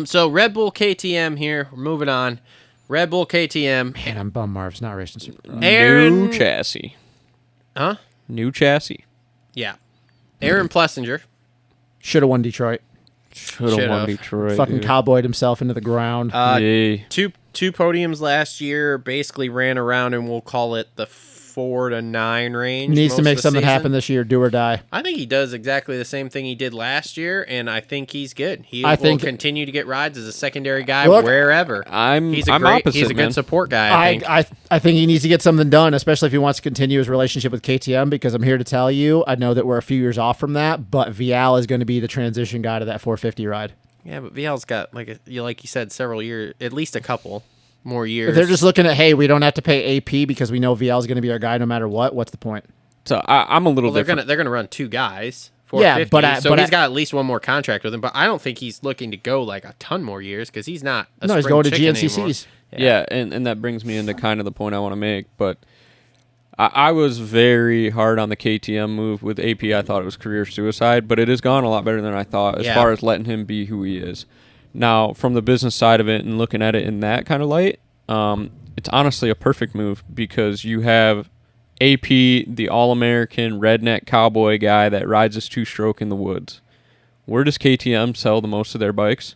So Red Bull KTM here. We're moving on. Red Bull KTM. Man, I'm bummed Marv's not racing Supercross. Aaron... New chassis. Huh? New chassis. Yeah. Aaron Plessinger. Should have won Detroit. Should have won Detroit. Fucking cowboyed himself into the ground. Yay. Two podiums last year. Basically ran around and we'll call it the 4 to 9 range. Needs to make something season. happen this year, do or die. I think he does exactly the same thing he did last year, and I think he's good. He will continue to get rides as a secondary guy wherever. He's a good support guy. I think he needs to get something done, especially if he wants to continue his relationship with KTM, because I'm here to tell you, I know that we're a few years off from that, but Vial is going to be the transition guy to that 450 ride. Yeah, but Vial's got, like you said, several years, at least a couple more years. If they're just looking at, hey, we don't have to pay AP because we know VL is going to be our guy no matter what, what's the point? So I'm a little different. They're gonna run 2 guys. Yeah, but he's got at least one more contract with him. But I don't think he's looking to go like a ton more years because he's not. He's going to GNCCs. Yeah, and that brings me into kind of the point I want to make. But I was very hard on the KTM move with AP. I thought it was career suicide, but it has gone a lot better than I thought as far as letting him be who he is. Now, from the business side of it and looking at it in that kind of light, it's honestly a perfect move because you have AP, the all-American redneck cowboy guy that rides his 2-stroke in the woods. Where does KTM sell the most of their bikes?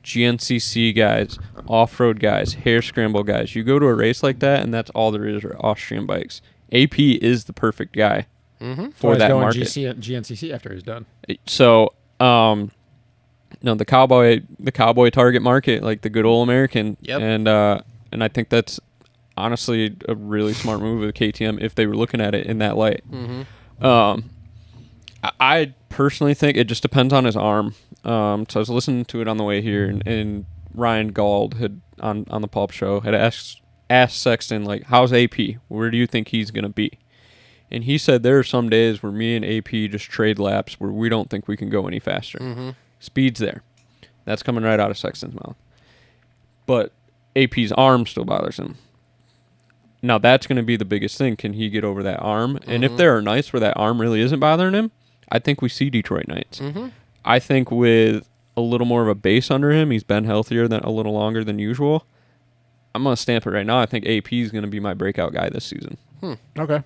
GNCC guys, off-road guys, hare scramble guys. You go to a race like that, and that's all there is are Austrian bikes. AP is the perfect guy for that market. GNCC after he's done. So, the cowboy target market, like the good old American. Yep. And I think that's honestly a really smart move of KTM if they were looking at it in that light. I personally think it just depends on his arm. So I was listening to it on the way here, and Ryan Gauld had on the Pulp Show had asked Sexton, like, how's AP? Where do you think he's going to be? And he said there are some days where me and AP just trade laps where we don't think we can go any faster. Speed's there. That's coming right out of Sexton's mouth. But AP's arm still bothers him. Now, that's going to be the biggest thing. Can he get over that arm? And if there are nights where that arm really isn't bothering him, I think we see Detroit nights. I think with a little more of a base under him, he's been healthier than a little longer than usual. I'm going to stamp it right now. I think AP is going to be my breakout guy this season. Okay.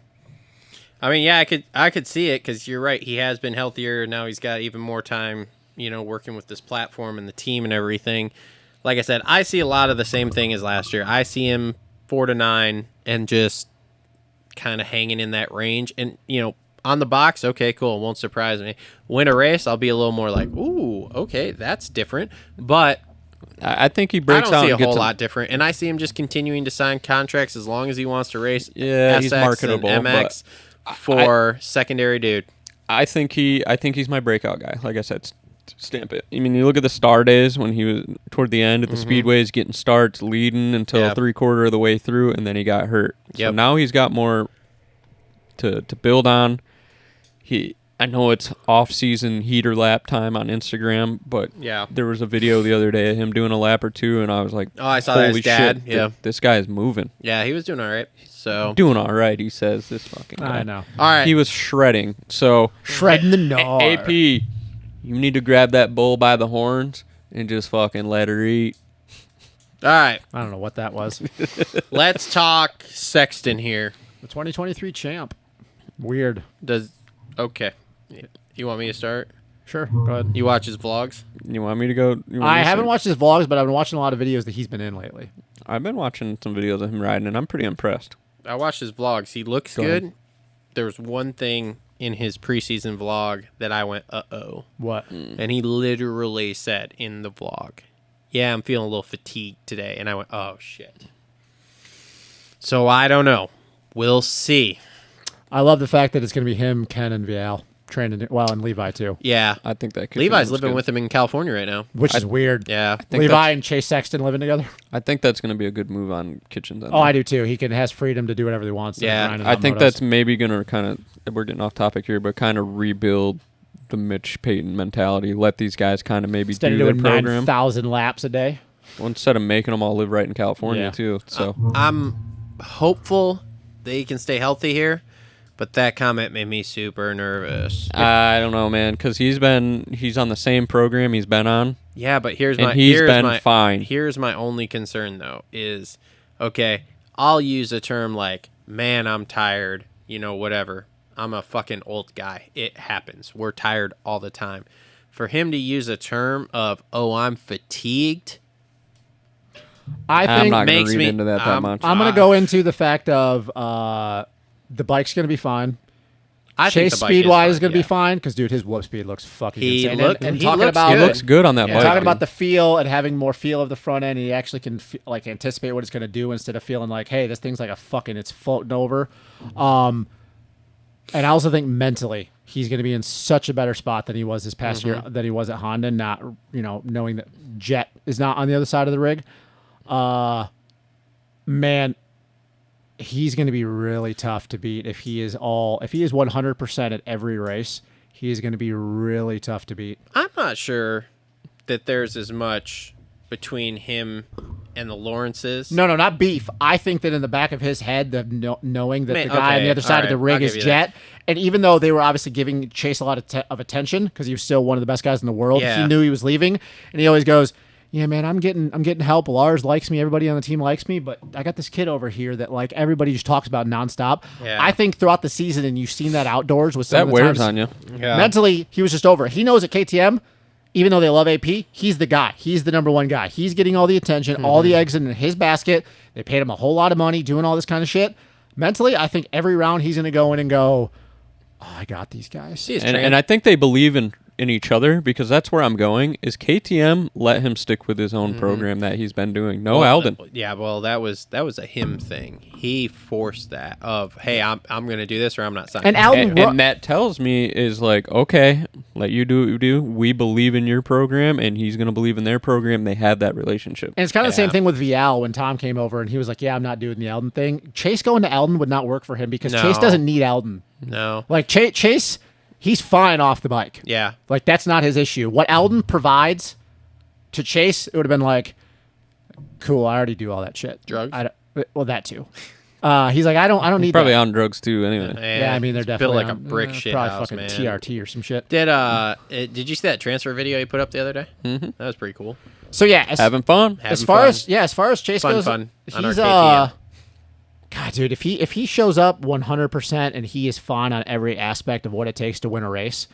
I mean, yeah, I could see it because you're right. He has been healthier. Now he's got even more time, working with this platform and the team and everything. Like I said, I see a lot of the same thing as last year. I see him 4 to 9 and just kind of hanging in that range. And, on the box, okay, cool. Won't surprise me. Win a race, I'll be a little more like, ooh, okay, that's different. But I think he breaks out. I don't see a whole lot different. And I see him just continuing to sign contracts as long as he wants to race he's SX marketable, and MX for secondary dude. I think he's my breakout guy. Like I said, stamp it. I mean, you look at the star days when he was toward the end at the speedways, getting starts, leading until 3/4 of the way through, and then he got hurt. So now he's got more to build on. I know it's off-season heater lap time on Instagram, but there was a video the other day of him doing a lap or two, and I was like, "Oh, I saw that his dad." This guy is moving. Yeah, he was doing all right. So doing all right, he says. This fucking guy. I know. All right, he was shredding. So shredding the gnar. AP, you need to grab that bull by the horns and just fucking let her eat. All right. I don't know what that was. Let's talk Sexton here. The 2023 champ. Weird. Okay. You want me to start? Sure. Go ahead. You watch his vlogs? You want me to go? I haven't watched his vlogs, but I've been watching a lot of videos that he's been in lately. I've been watching some videos of him riding, and I'm pretty impressed. I watched his vlogs. He looks good. There was one thing in his preseason vlog that I went, uh-oh. What? And he literally said in the vlog, yeah, I'm feeling a little fatigued today. And I went, oh, shit. So I don't know. We'll see. I love the fact that it's going to be him, Ken, and Vial training. Well, and Levi, too. Yeah. I think that could Levi's living with him in California right now. Which is weird. Yeah. Levi and Chase Sexton living together. I think that's going to be a good move on Kitchens. Oh, I do, too. He has freedom to do whatever he wants. Yeah. I think that's maybe going to kind of, we're getting off topic here, but kind of rebuild the Mitch Payton mentality. Let these guys kind of maybe do their program. Instead of doing 9,000 laps a day. Well, instead of making them all live right in California, too. So I'm hopeful they can stay healthy here. But that comment made me super nervous. I don't know, man, because he's on the same program he's been on. Yeah, but he's been fine. Here's my only concern though is, okay, I'll use a term like, man, I'm tired, whatever. I'm a fucking old guy. It happens. We're tired all the time. For him to use a term of, oh, I'm fatigued, I'm not going to read into that much. I'm going to go into the fact of the bike's going to be fine. I think Chase the bike speed-wise is is going to be fine because, dude, his whoop speed looks fucking insane. He looks good on that bike. Talking dude. about the feel and having more feel of the front end, he actually can anticipate what it's going to do instead of feeling like, hey, this thing's like it's floating over. And I also think mentally he's going to be in such a better spot than he was this past year, than he was at Honda, not, knowing that Jet is not on the other side of the rig. Man, he's going to be really tough to beat if he is 100% at every race. He is going to be really tough to beat. I'm not sure that there's as much between him and the Lawrences. No, not beef. I think that in the back of his head, knowing that the guy on the other side of the rig is Jet, and even though they were obviously giving Chase a lot of attention because he was still one of the best guys in the world, he knew he was leaving, and he always goes, yeah, man, I'm getting help. Lars likes me. Everybody on the team likes me, but I got this kid over here that everybody just talks about nonstop. Yeah. I think throughout the season, and you've seen that outdoors with some that of the wears times, on you. Yeah. Mentally, he was just over it. He knows at KTM, even though they love AP, he's the guy. He's the number one guy. He's getting all the attention, all the eggs in his basket. They paid him a whole lot of money doing all this kind of shit. Mentally, I think every round he's going to go in and go, oh, I got these guys. And I think they believe in each other, because that's where I'm going, is KTM let him stick with his own program that he's been doing. Alden. Yeah, well, that was a him thing. He forced that of, hey, I'm going to do this or I'm not signing. And Alden, and that tells me is like, okay, let you do what you do. We believe in your program, and he's going to believe in their program. They have that relationship. And it's kind of the same thing with Vial when Tom came over and he was like, yeah, I'm not doing the Alden thing. Chase going to Alden would not work for him because Chase doesn't need Alden. No. Like Chase, he's fine off the bike. Yeah. Like, that's not his issue. What Alden provides to Chase, it would have been like, cool, I already do all that shit. Drugs? Well, that too. He's like, I don't need probably that. on drugs too, anyway. Yeah, I mean, they're definitely built like a brick shit probably house, fucking man. TRT or some shit. Did you see that transfer video he put up the other day? Mm-hmm. That was pretty cool. So yeah, having fun. As far as Chase goes, fun he's on our KTM. God, dude, if he shows up 100% and he is fine on every aspect of what it takes to win a race,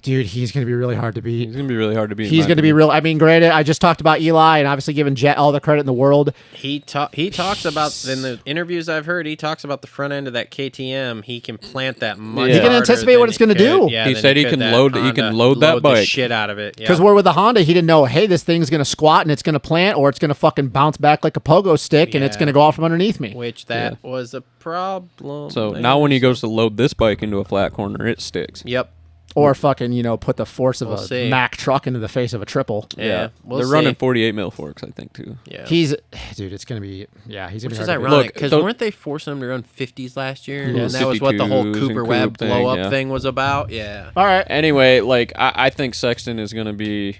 dude, he's going to be really hard to beat. He's going to be really hard to beat. He's going to be real. I mean, granted, I just talked about Eli and obviously giving Jet all the credit in the world. He talks about, in the interviews I've heard, he talks about the front end of that KTM. He can plant that much. He can anticipate what it's going to do. He said he can load that bike. The shit out of it. Because where with the Honda, he didn't know, hey, this thing's going to squat and it's going to plant, or it's going to fucking bounce back like a pogo stick and it's going to go off from underneath me. Which was a problem. So now when he goes to load this bike into a flat corner, it sticks. Yep. Or fucking, put the force of a Mack truck into the face of a triple. Yeah. They're running 48 mil forks, I think, too. Yeah. Dude, it's going to be, he's going to be Which is hard ironic, because weren't they forcing him to run 50s last year? Yeah, and that was what the whole 52s Cooper and Webb Coop blow-up thing, thing was about? Yeah. All right. Anyway, I think Sexton is going to be...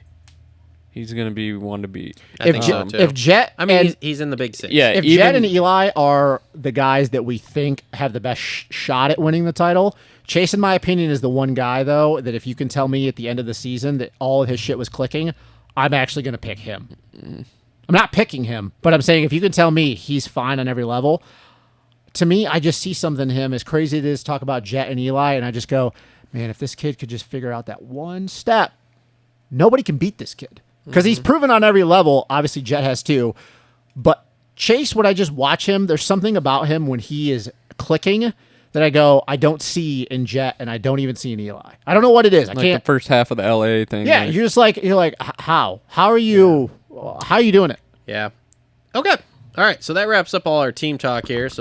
He's going to be one to beat. I think so, too. If Jet... I mean, he's in the big six. Yeah, if Jet and Eli are the guys that we think have the best shot at winning the title, Chase, in my opinion, is the one guy, though, that if you can tell me at the end of the season that all of his shit was clicking, I'm actually going to pick him. I'm not picking him, but I'm saying if you can tell me he's fine on every level, to me, I just see something in him. As crazy it is to talk about Jet and Eli, and I just go, man, if this kid could just figure out that one step, nobody can beat this kid. Because he's proven on every level. Obviously, Jet has too. But Chase, when I just watch him, there's something about him when he is clicking that I go, I don't see in Jet, and I don't even see in Eli. I don't know what it is. I can't. The first half of the LA thing. Yeah, you're just like, how are you? How are you doing it? Yeah. Okay. All right. So that wraps up all our team talk here. So